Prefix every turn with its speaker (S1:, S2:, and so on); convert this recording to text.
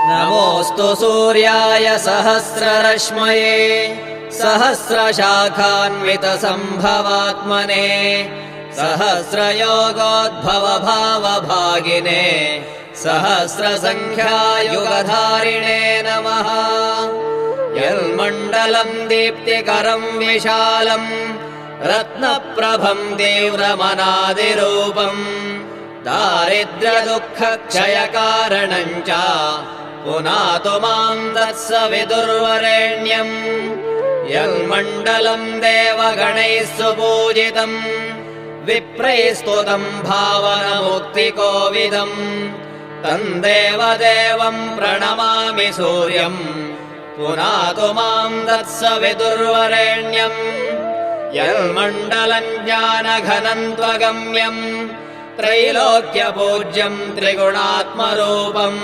S1: नमोऽस्तु सूर्याय सहस्ररश्मये सहस्रशाखान्वितसम्भवात्मने सहस्रयोगोद्भवभावभागिने सहस्रसङ्ख्यायुगधारिणे नमः। यन्मण्डलम् दीप्तिकरम् विशालम् रत्नप्रभम् तीव्रमनादिरूपम् दारिद्र्यदुःखक्षयकारणम् च पुनातु माम् तत्सवितुर्वरेण्यम्। यन्मण्डलम् देवगणैः सुपूजितम् विप्रैः स्तुतम् भावनमुक्तिकोविदम् तम् देवदेवम् प्रणमामि सूर्यम् पुनातु माम् तत्सवितुर्वरेण्यम्। यन्मण्डलम् ज्ञानघनम् त्वगम्यम् त्रैलोक्यपूज्यम् त्रिगुणात्मरूपम्।